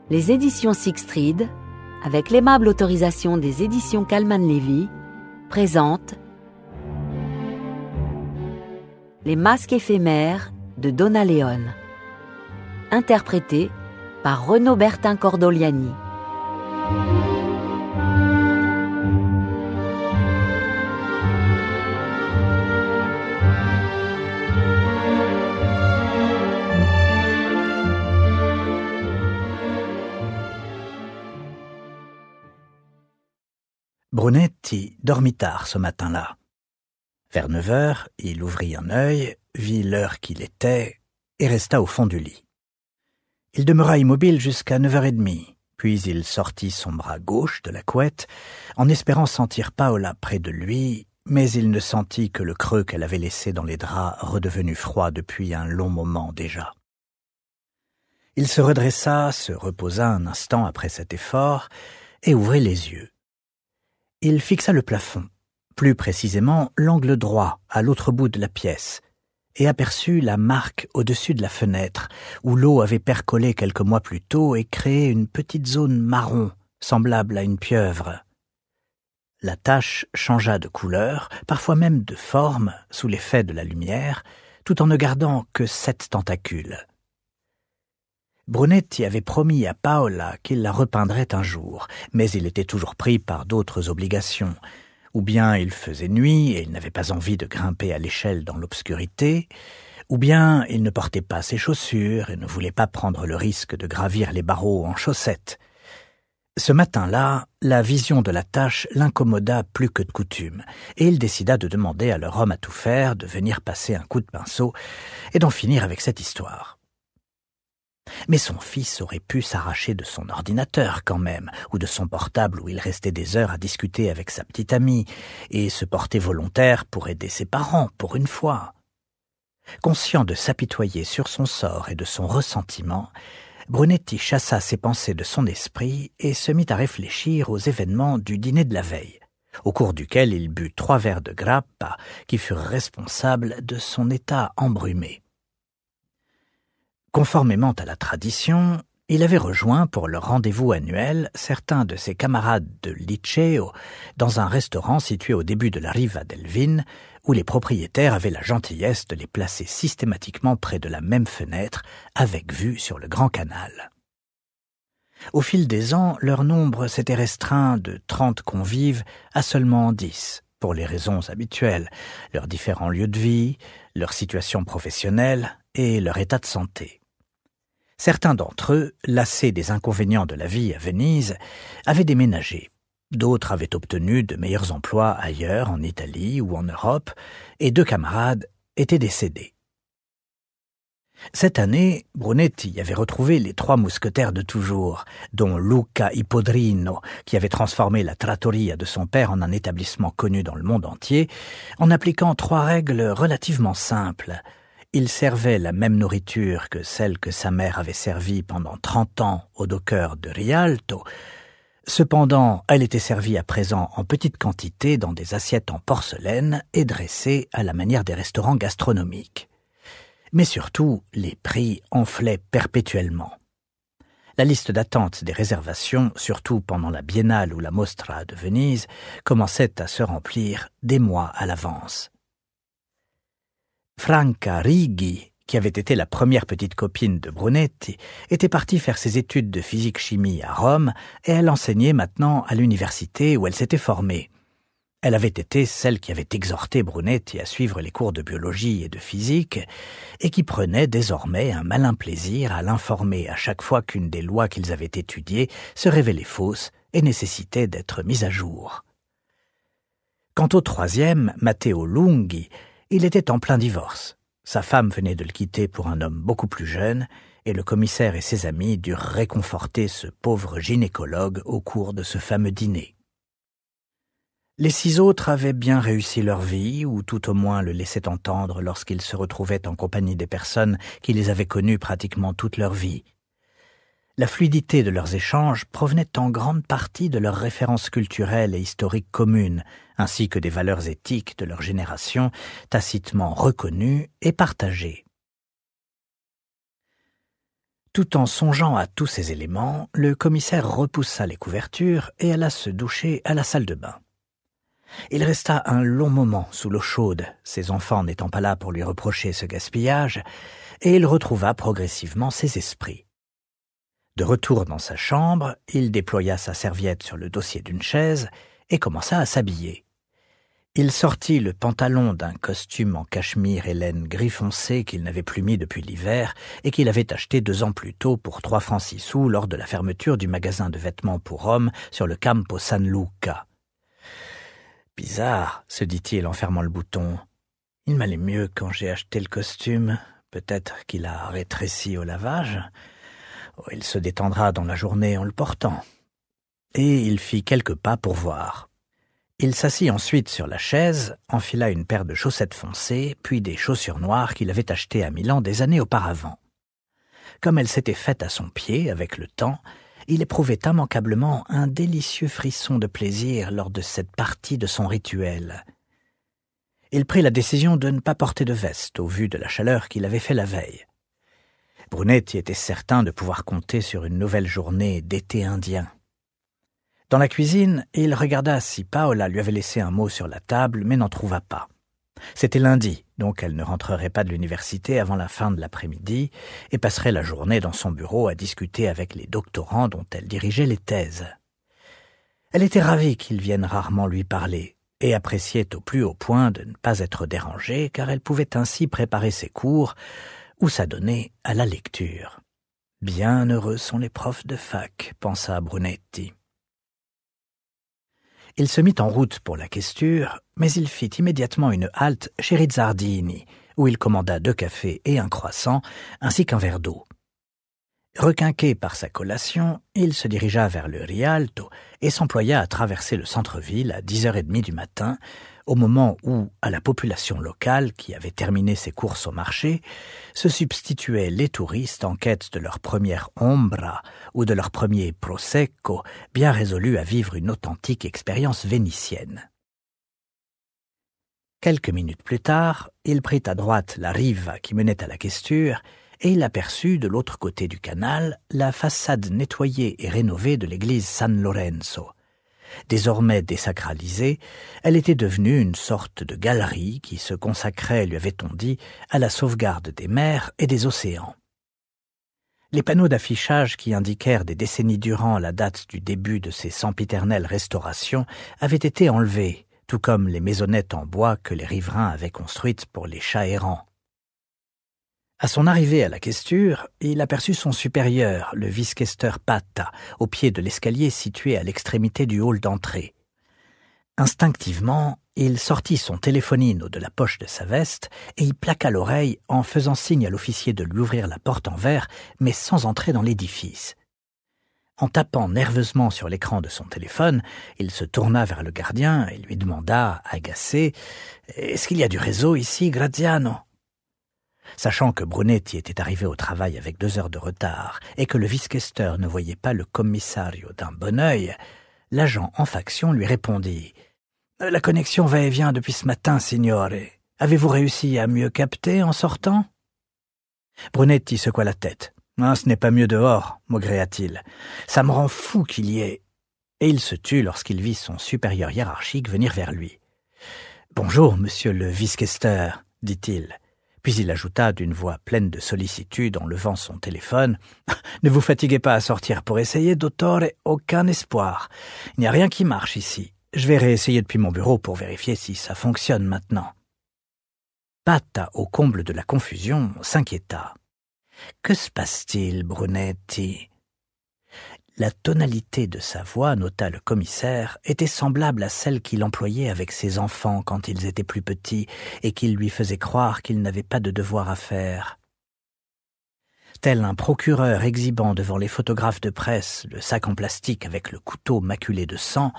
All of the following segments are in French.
Les éditions Sixtrid, avec l'aimable autorisation des éditions Calman-Lévy, présentent Les masques éphémères de Donna Leon, interprété par Renaud Bertin Cordoliani. Brunetti dormit tard ce matin-là. Vers 9 heures, il ouvrit un œil, vit l'heure qu'il était et resta au fond du lit. Il demeura immobile jusqu'à 9h30, puis il sortit son bras gauche de la couette en espérant sentir Paola près de lui, mais il ne sentit que le creux qu'elle avait laissé dans les draps redevenus froids depuis un long moment déjà. Il se redressa, se reposa un instant après cet effort et ouvrit les yeux. Il fixa le plafond, plus précisément l'angle droit à l'autre bout de la pièce, et aperçut la marque au-dessus de la fenêtre où l'eau avait percolé quelques mois plus tôt et créé une petite zone marron semblable à une pieuvre. La tache changea de couleur, parfois même de forme, sous l'effet de la lumière, tout en ne gardant que 7 tentacules. Brunetti avait promis à Paola qu'il la repeindrait un jour, mais il était toujours pris par d'autres obligations. Ou bien il faisait nuit et il n'avait pas envie de grimper à l'échelle dans l'obscurité, ou bien il ne portait pas ses chaussures et ne voulait pas prendre le risque de gravir les barreaux en chaussettes. Ce matin-là, la vision de la tâche l'incommoda plus que de coutume, et il décida de demander à leur homme à tout faire de venir passer un coup de pinceau et d'en finir avec cette histoire. Mais son fils aurait pu s'arracher de son ordinateur quand même, ou de son portable où il restait des heures à discuter avec sa petite amie, et se porter volontaire pour aider ses parents, pour une fois. Conscient de s'apitoyer sur son sort et de son ressentiment, Brunetti chassa ses pensées de son esprit et se mit à réfléchir aux événements du dîner de la veille, au cours duquel il but 3 verres de grappa qui furent responsables de son état embrumé. Conformément à la tradition, il avait rejoint pour leur rendez-vous annuel certains de ses camarades de liceo dans un restaurant situé au début de la Riva del Vin, où les propriétaires avaient la gentillesse de les placer systématiquement près de la même fenêtre, avec vue sur le Grand Canal. Au fil des ans, leur nombre s'était restreint de 30 convives à seulement 10, pour les raisons habituelles, leurs différents lieux de vie, leur situation professionnelle et leur état de santé. Certains d'entre eux, lassés des inconvénients de la vie à Venise, avaient déménagé. D'autres avaient obtenu de meilleurs emplois ailleurs, en Italie ou en Europe, et 2 camarades étaient décédés. Cette année, Brunetti avait retrouvé les 3 mousquetaires de toujours, dont Luca Ipodrino, qui avait transformé la trattoria de son père en un établissement connu dans le monde entier, en appliquant 3 règles relativement simples. Il servait la même nourriture que celle que sa mère avait servie pendant 30 ans au docker de Rialto. Cependant, elle était servie à présent en petite quantité dans des assiettes en porcelaine et dressée à la manière des restaurants gastronomiques. Mais surtout, les prix enflaient perpétuellement. La liste d'attente des réservations, surtout pendant la Biennale ou la Mostra de Venise, commençait à se remplir des mois à l'avance. Franca Righi, qui avait été la première petite copine de Brunetti, était partie faire ses études de physique-chimie à Rome et elle enseignait maintenant à l'université où elle s'était formée. Elle avait été celle qui avait exhorté Brunetti à suivre les cours de biologie et de physique et qui prenait désormais un malin plaisir à l'informer à chaque fois qu'une des lois qu'ils avaient étudiées se révélait fausse et nécessitait d'être mise à jour. Quant au 3e, Matteo Lunghi, il était en plein divorce. Sa femme venait de le quitter pour un homme beaucoup plus jeune, et le commissaire et ses amis durent réconforter ce pauvre gynécologue au cours de ce fameux dîner. Les 6 autres avaient bien réussi leur vie, ou tout au moins le laissaient entendre lorsqu'ils se retrouvaient en compagnie des personnes qui les avaient connues pratiquement toute leur vie. La fluidité de leurs échanges provenait en grande partie de leurs références culturelles et historiques communes, ainsi que des valeurs éthiques de leur génération, tacitement reconnues et partagées. Tout en songeant à tous ces éléments, le commissaire repoussa les couvertures et alla se doucher à la salle de bain. Il resta un long moment sous l'eau chaude, ses enfants n'étant pas là pour lui reprocher ce gaspillage, et il retrouva progressivement ses esprits. De retour dans sa chambre, il déploya sa serviette sur le dossier d'une chaise et commença à s'habiller. Il sortit le pantalon d'un costume en cachemire et laine gris foncé qu'il n'avait plus mis depuis l'hiver et qu'il avait acheté 2 ans plus tôt pour 3 francs 6 sous lors de la fermeture du magasin de vêtements pour hommes sur le Campo San Luca. Bizarre, se dit-il en fermant le bouton. Il m'allait mieux quand j'ai acheté le costume. Peut-être qu'il a rétréci au lavage. Il se détendra dans la journée en le portant. Et il fit quelques pas pour voir. Il s'assit ensuite sur la chaise, enfila une paire de chaussettes foncées, puis des chaussures noires qu'il avait achetées à Milan des années auparavant. Comme elles s'étaient faites à son pied avec le temps, il éprouvait immanquablement un délicieux frisson de plaisir lors de cette partie de son rituel. Il prit la décision de ne pas porter de veste au vu de la chaleur qu'il avait fait la veille. Brunetti était certain de pouvoir compter sur une nouvelle journée d'été indien. Dans la cuisine, il regarda si Paola lui avait laissé un mot sur la table, mais n'en trouva pas. C'était lundi, donc elle ne rentrerait pas de l'université avant la fin de l'après-midi et passerait la journée dans son bureau à discuter avec les doctorants dont elle dirigeait les thèses. Elle était ravie qu'ils viennent rarement lui parler et appréciait au plus haut point de ne pas être dérangée car elle pouvait ainsi préparer ses cours ou s'adonner à la lecture. « Bien heureux sont les profs de fac », pensa Brunetti. Il se mit en route pour la questure, mais il fit immédiatement une halte chez Rizzardini, où il commanda 2 cafés et un croissant, ainsi qu'un verre d'eau. Requinqué par sa collation, il se dirigea vers le Rialto et s'employa à traverser le centre-ville à 10h30 du matin, au moment où, à la population locale, qui avait terminé ses courses au marché, se substituaient les touristes en quête de leur première ombra ou de leur premier prosecco, bien résolus à vivre une authentique expérience vénitienne. Quelques minutes plus tard, il prit à droite la rive qui menait à la questure et il aperçut de l'autre côté du canal la façade nettoyée et rénovée de l'église San Lorenzo. Désormais désacralisée, elle était devenue une sorte de galerie qui se consacrait, lui avait-on dit, à la sauvegarde des mers et des océans. Les panneaux d'affichage qui indiquèrent des décennies durant la date du début de ces sempiternelles restaurations avaient été enlevés, tout comme les maisonnettes en bois que les riverains avaient construites pour les chats errants. À son arrivée à la questure, il aperçut son supérieur, le vice-questeur Patta, au pied de l'escalier situé à l'extrémité du hall d'entrée. Instinctivement, il sortit son téléphonine de la poche de sa veste et y plaqua l'oreille en faisant signe à l'officier de lui ouvrir la porte en verre, mais sans entrer dans l'édifice. En tapant nerveusement sur l'écran de son téléphone, il se tourna vers le gardien et lui demanda, agacé, « Est-ce qu'il y a du réseau ici, Graziano ?» Sachant que Brunetti était arrivé au travail avec 2 heures de retard et que le vice-questeur ne voyait pas le commissario d'un bon œil, l'agent en faction lui répondit « La connexion va et vient depuis ce matin, signore. Avez-vous réussi à mieux capter en sortant ?» Brunetti secoua la tête. « Ce n'est pas mieux dehors, maugréa-t-il. Ça me rend fou qu'il y ait... » Et il se tut lorsqu'il vit son supérieur hiérarchique venir vers lui. « Bonjour, monsieur le vice-questeur, » dit-il. Puis il ajouta d'une voix pleine de sollicitude en levant son téléphone. « Ne vous fatiguez pas à sortir pour essayer, dottore, aucun espoir. Il n'y a rien qui marche ici. Je vais réessayer depuis mon bureau pour vérifier si ça fonctionne maintenant. » Patta, au comble de la confusion, s'inquiéta. « Que se passe-t-il, Brunetti ?» La tonalité de sa voix, nota le commissaire, était semblable à celle qu'il employait avec ses enfants quand ils étaient plus petits et qu'il lui faisait croire qu'ils n'avaient pas de devoir à faire. Tel un procureur exhibant devant les photographes de presse le sac en plastique avec le couteau maculé de sang,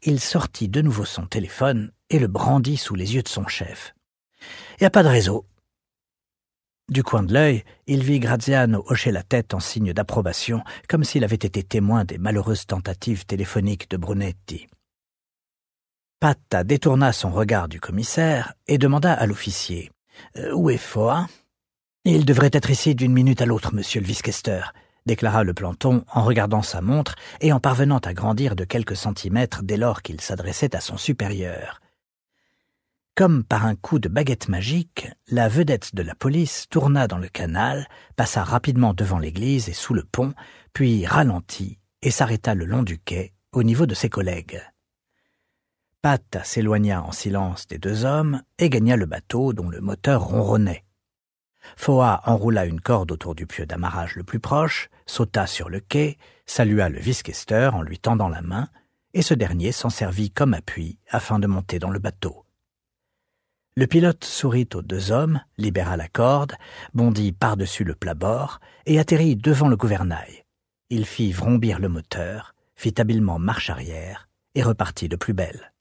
il sortit de nouveau son téléphone et le brandit sous les yeux de son chef. « Y a pas de réseau. » Du coin de l'œil, il vit Graziano hocher la tête en signe d'approbation, comme s'il avait été témoin des malheureuses tentatives téléphoniques de Brunetti. Patta détourna son regard du commissaire et demanda à l'officier « Où est Foa ?» « Il devrait être ici d'une minute à l'autre, monsieur le vice-questeur », déclara le planton en regardant sa montre et en parvenant à grandir de quelques centimètres dès lors qu'il s'adressait à son supérieur. Comme par un coup de baguette magique, la vedette de la police tourna dans le canal, passa rapidement devant l'église et sous le pont, puis ralentit et s'arrêta le long du quai, au niveau de ses collègues. Pat s'éloigna en silence des deux hommes et gagna le bateau dont le moteur ronronnait. Foa enroula une corde autour du pieu d'amarrage le plus proche, sauta sur le quai, salua le vice-questeur en lui tendant la main, et ce dernier s'en servit comme appui afin de monter dans le bateau. Le pilote sourit aux deux hommes, libéra la corde, bondit par-dessus le plat-bord et atterrit devant le gouvernail. Il fit vrombir le moteur, fit habilement marche arrière et repartit de plus belle.